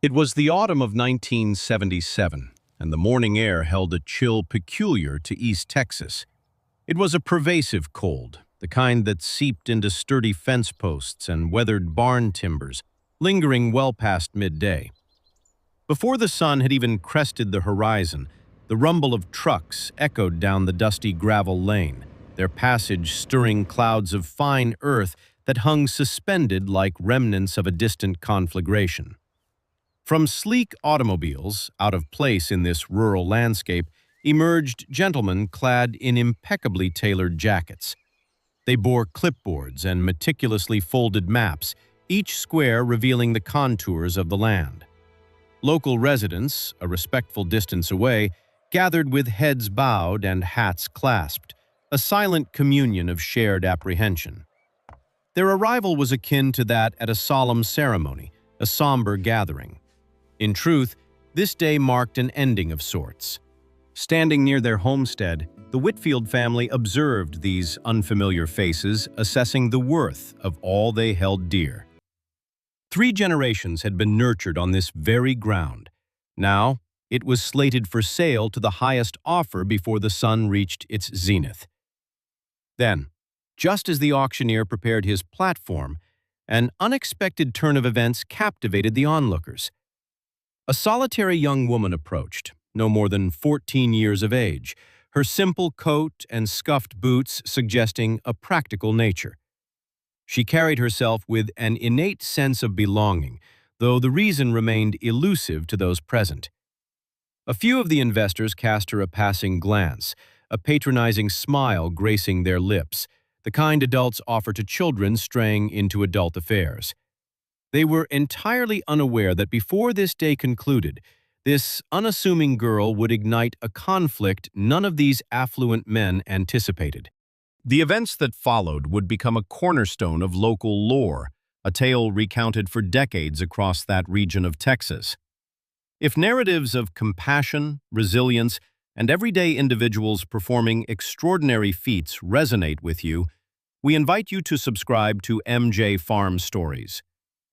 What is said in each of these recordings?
It was the autumn of 1977, and the morning air held a chill peculiar to East Texas. It was a pervasive cold, the kind that seeped into sturdy fence posts and weathered barn timbers, lingering well past midday. Before the sun had even crested the horizon, the rumble of trucks echoed down the dusty gravel lane, their passage stirring clouds of fine earth that hung suspended like remnants of a distant conflagration. From sleek automobiles, out of place in this rural landscape, emerged gentlemen clad in impeccably tailored jackets. They bore clipboards and meticulously folded maps, each square revealing the contours of the land. Local residents, a respectful distance away, gathered with heads bowed and hats clasped, a silent communion of shared apprehension. Their arrival was akin to that at a solemn ceremony, a somber gathering. In truth, this day marked an ending of sorts. Standing near their homestead, the Whitfield family observed these unfamiliar faces, assessing the worth of all they held dear. 3 generations had been nurtured on this very ground. Now, it was slated for sale to the highest offer before the sun reached its zenith. Then, just as the auctioneer prepared his platform, an unexpected turn of events captivated the onlookers. A solitary young woman approached, no more than 14 years of age, her simple coat and scuffed boots suggesting a practical nature. She carried herself with an innate sense of belonging, though the reason remained elusive to those present. A few of the investors cast her a passing glance, a patronizing smile gracing their lips, the kind adults offer to children straying into adult affairs. They were entirely unaware that before this day concluded, this unassuming girl would ignite a conflict none of these affluent men anticipated. The events that followed would become a cornerstone of local lore, a tale recounted for decades across that region of Texas. If narratives of compassion, resilience, and everyday individuals performing extraordinary feats resonate with you, we invite you to subscribe to MJ Farm Stories.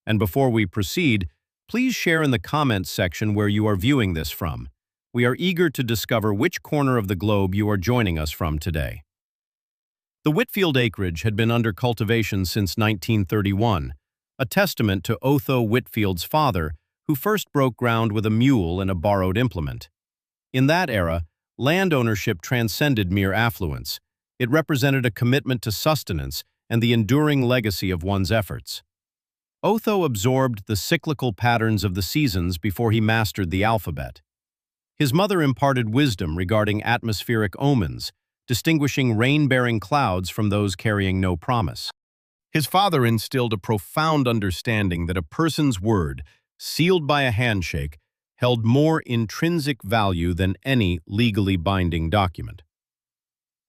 And before we proceed, please share in the comments section where you are viewing this from. We are eager to discover which corner of the globe you are joining us from today. The Whitfield acreage had been under cultivation since 1931, a testament to Otho Whitfield's father, who first broke ground with a mule and a borrowed implement. In that era, land ownership transcended mere affluence. It represented a commitment to sustenance and the enduring legacy of one's efforts. Otho absorbed the cyclical patterns of the seasons before he mastered the alphabet. His mother imparted wisdom regarding atmospheric omens, distinguishing rain-bearing clouds from those carrying no promise. His father instilled a profound understanding that a person's word, sealed by a handshake, held more intrinsic value than any legally binding document.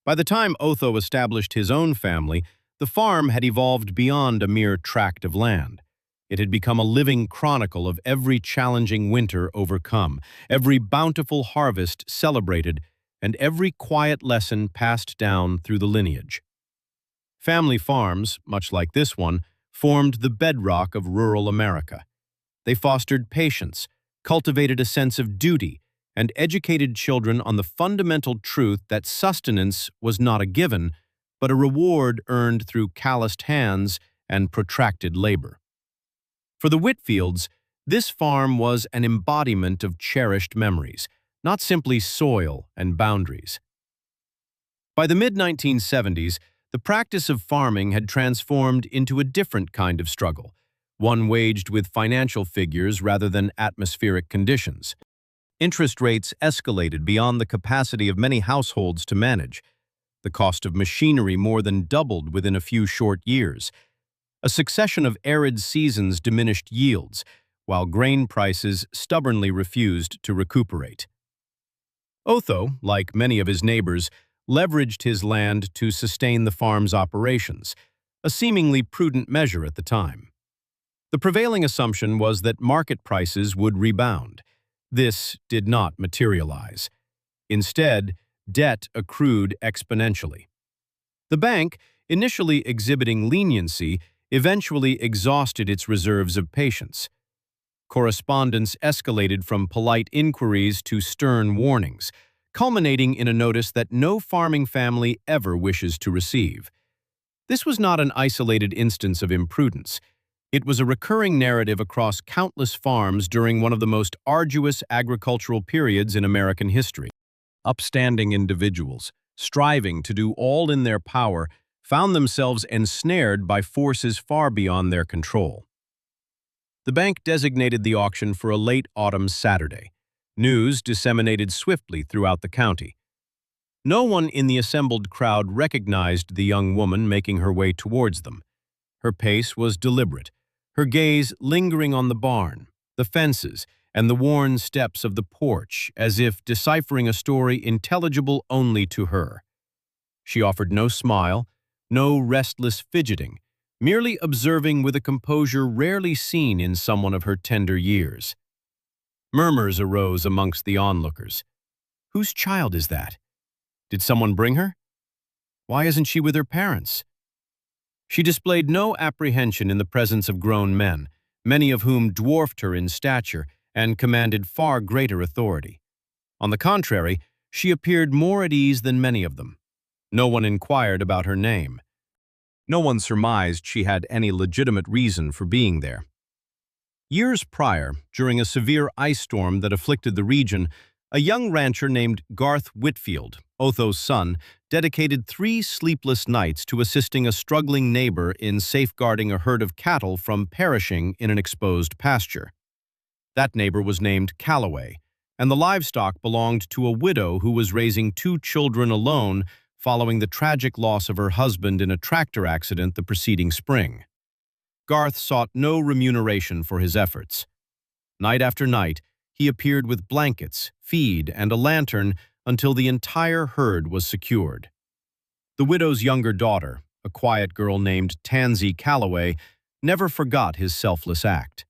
By the time Otho established his own family, the farm had evolved beyond a mere tract of land. It had become a living chronicle of every challenging winter overcome, every bountiful harvest celebrated, and every quiet lesson passed down through the lineage. Family farms, much like this one, formed the bedrock of rural America. They fostered patience, cultivated a sense of duty, and educated children on the fundamental truth that sustenance was not a given, but a reward earned through calloused hands and protracted labor. For the Whitfields, this farm was an embodiment of cherished memories, not simply soil and boundaries. By the mid-1970s, the practice of farming had transformed into a different kind of struggle, one waged with financial figures rather than atmospheric conditions. Interest rates escalated beyond the capacity of many households to manage. The cost of machinery more than doubled within a few short years. A succession of arid seasons diminished yields, while grain prices stubbornly refused to recuperate. Otho, like many of his neighbors, leveraged his land to sustain the farm's operations, a seemingly prudent measure at the time. The prevailing assumption was that market prices would rebound. This did not materialize. Instead, debt accrued exponentially. The bank, initially exhibiting leniency, eventually exhausted its reserves of patience. Correspondence escalated from polite inquiries to stern warnings, culminating in a notice that no farming family ever wishes to receive. This was not an isolated instance of imprudence. It was a recurring narrative across countless farms during one of the most arduous agricultural periods in American history. Upstanding individuals, striving to do all in their power, found themselves ensnared by forces far beyond their control. The bank designated the auction for a late autumn Saturday. News disseminated swiftly throughout the county. No one in the assembled crowd recognized the young woman making her way towards them. Her pace was deliberate, her gaze lingering on the barn, the fences, and the worn steps of the porch, as if deciphering a story intelligible only to her. She offered no smile, no restless fidgeting, merely observing with a composure rarely seen in someone of her tender years. Murmurs arose amongst the onlookers. "Whose child is that? Did someone bring her? Why isn't she with her parents?" She displayed no apprehension in the presence of grown men, many of whom dwarfed her in stature and commanded far greater authority. On the contrary, she appeared more at ease than many of them. No one inquired about her name. No one surmised she had any legitimate reason for being there. Years prior, during a severe ice storm that afflicted the region, a young rancher named Garth Whitfield, Otho's son, dedicated 3 sleepless nights to assisting a struggling neighbor in safeguarding a herd of cattle from perishing in an exposed pasture. That neighbor was named Calloway, and the livestock belonged to a widow who was raising 2 children alone following the tragic loss of her husband in a tractor accident the preceding spring. Garth sought no remuneration for his efforts. Night after night, he appeared with blankets, feed, and a lantern until the entire herd was secured. The widow's younger daughter, a quiet girl named Tansey Calloway, never forgot his selfless act.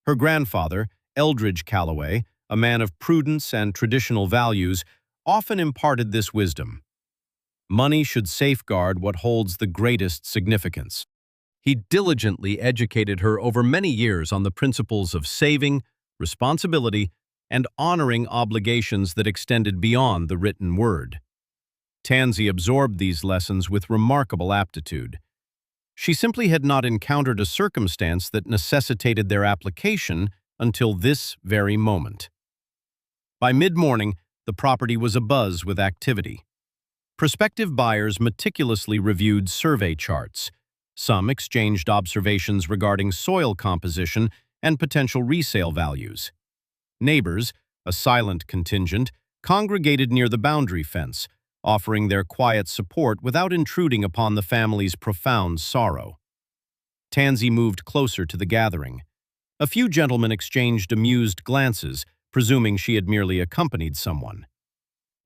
Her grandfather, Eldridge Calloway, a man of prudence and traditional values, often imparted this wisdom. Money should safeguard what holds the greatest significance. He diligently educated her over many years on the principles of saving, responsibility, and honoring obligations that extended beyond the written word. Tansey absorbed these lessons with remarkable aptitude. She simply had not encountered a circumstance that necessitated their application until this very moment. By mid-morning, the property was abuzz with activity. Prospective buyers meticulously reviewed survey charts. Some exchanged observations regarding soil composition and potential resale values. Neighbors, a silent contingent, congregated near the boundary fence, offering their quiet support without intruding upon the family's profound sorrow. Tansey moved closer to the gathering. A few gentlemen exchanged amused glances, presuming she had merely accompanied someone.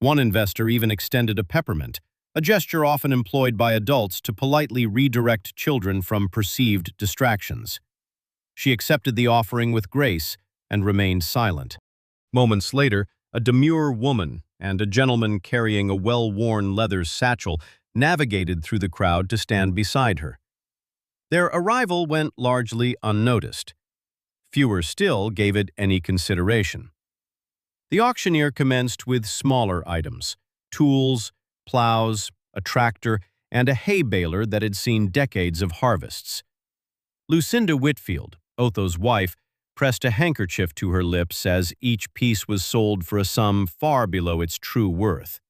One investor even extended a peppermint, a gesture often employed by adults to politely redirect children from perceived distractions. She accepted the offering with grace and remained silent. Moments later, a demure woman and a gentleman carrying a well-worn leather satchel navigated through the crowd to stand beside her. Their arrival went largely unnoticed. Fewer still gave it any consideration. The auctioneer commenced with smaller items: tools, plows, a tractor, and a hay baler that had seen decades of harvests. Lucinda Whitfield, Otho's wife, pressed a handkerchief to her lips as each piece was sold for a sum far below its true worth.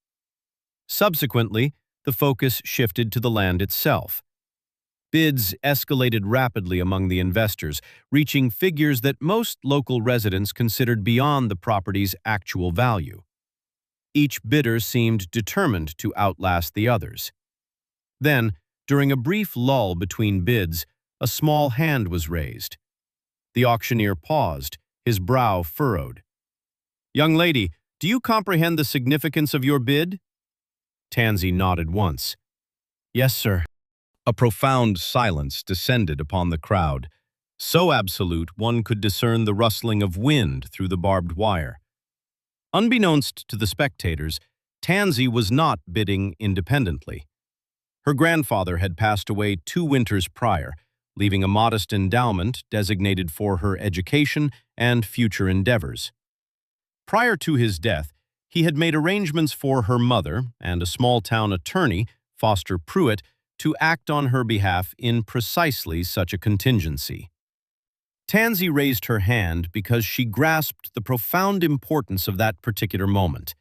Subsequently, the focus shifted to the land itself. Bids escalated rapidly among the investors, reaching figures that most local residents considered beyond the property's actual value. Each bidder seemed determined to outlast the others. Then, during a brief lull between bids, a small hand was raised. The auctioneer paused, his brow furrowed. "Young lady, do you comprehend the significance of your bid?" Tansey nodded once. "Yes, sir." A profound silence descended upon the crowd, so absolute one could discern the rustling of wind through the barbed wire. Unbeknownst to the spectators, Tansey was not bidding independently. Her grandfather had passed away 2 winters prior, leaving a modest endowment designated for her education and future endeavors. Prior to his death, he had made arrangements for her mother and a small-town attorney, Foster Pruitt, to act on her behalf in precisely such a contingency. Tansey raised her hand because she grasped the profound importance of that particular moment.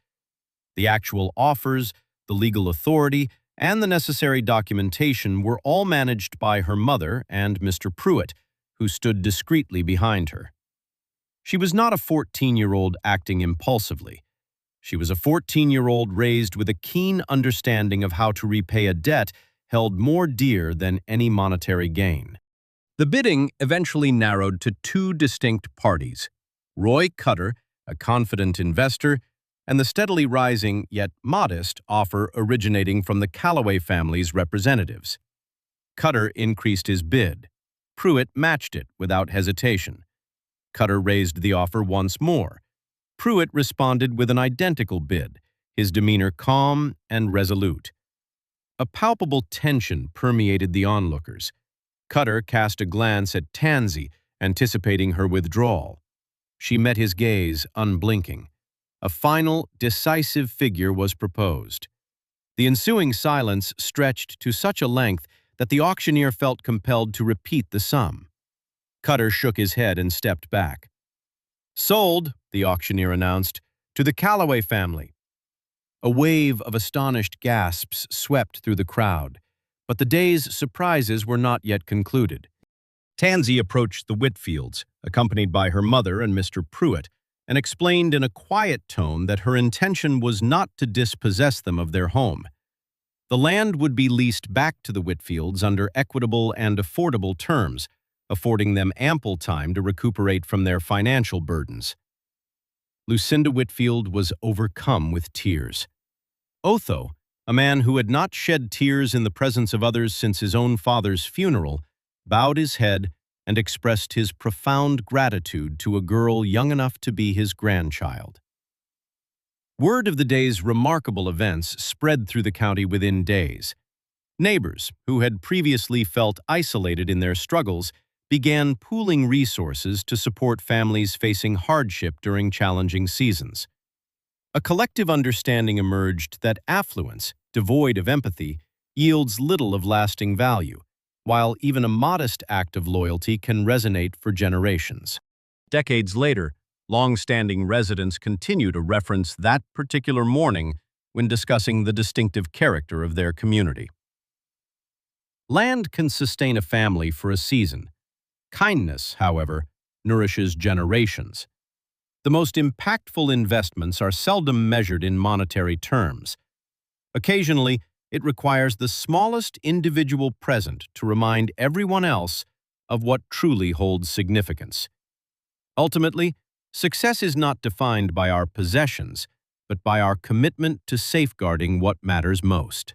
The actual offers, the legal authority, and the necessary documentation were all managed by her mother and Mr. Pruitt, who stood discreetly behind her. She was not a 14-year-old acting impulsively. She was a 14-year-old raised with a keen understanding of how to repay a debt held more dear than any monetary gain. The bidding eventually narrowed to two distinct parties: Roy Cutter, a confident investor, and the steadily rising, yet modest, offer originating from the Calloway family's representatives. Cutter increased his bid. Pruitt matched it without hesitation. Cutter raised the offer once more. Pruitt responded with an identical bid, his demeanor calm and resolute. A palpable tension permeated the onlookers. Cutter cast a glance at Tansey, anticipating her withdrawal. She met his gaze, unblinking. A final, decisive figure was proposed. The ensuing silence stretched to such a length that the auctioneer felt compelled to repeat the sum. Cutter shook his head and stepped back. "Sold," the auctioneer announced, "to the Calloway family." A wave of astonished gasps swept through the crowd, but the day's surprises were not yet concluded. Tansey approached the Whitfields, accompanied by her mother and Mr. Pruitt, and explained in a quiet tone that her intention was not to dispossess them of their home. The land would be leased back to the Whitfields under equitable and affordable terms, affording them ample time to recuperate from their financial burdens. Lucinda Whitfield was overcome with tears. Otho, a man who had not shed tears in the presence of others since his own father's funeral, bowed his head and expressed his profound gratitude to a girl young enough to be his grandchild. Word of the day's remarkable events spread through the county within days. Neighbors, who had previously felt isolated in their struggles, began pooling resources to support families facing hardship during challenging seasons. A collective understanding emerged that affluence, devoid of empathy, yields little of lasting value, while even a modest act of loyalty can resonate for generations. Decades later, long-standing residents continue to reference that particular morning when discussing the distinctive character of their community. Land can sustain a family for a season. Kindness, however, nourishes generations. The most impactful investments are seldom measured in monetary terms. Occasionally, it requires the smallest individual present to remind everyone else of what truly holds significance. Ultimately, success is not defined by our possessions, but by our commitment to safeguarding what matters most.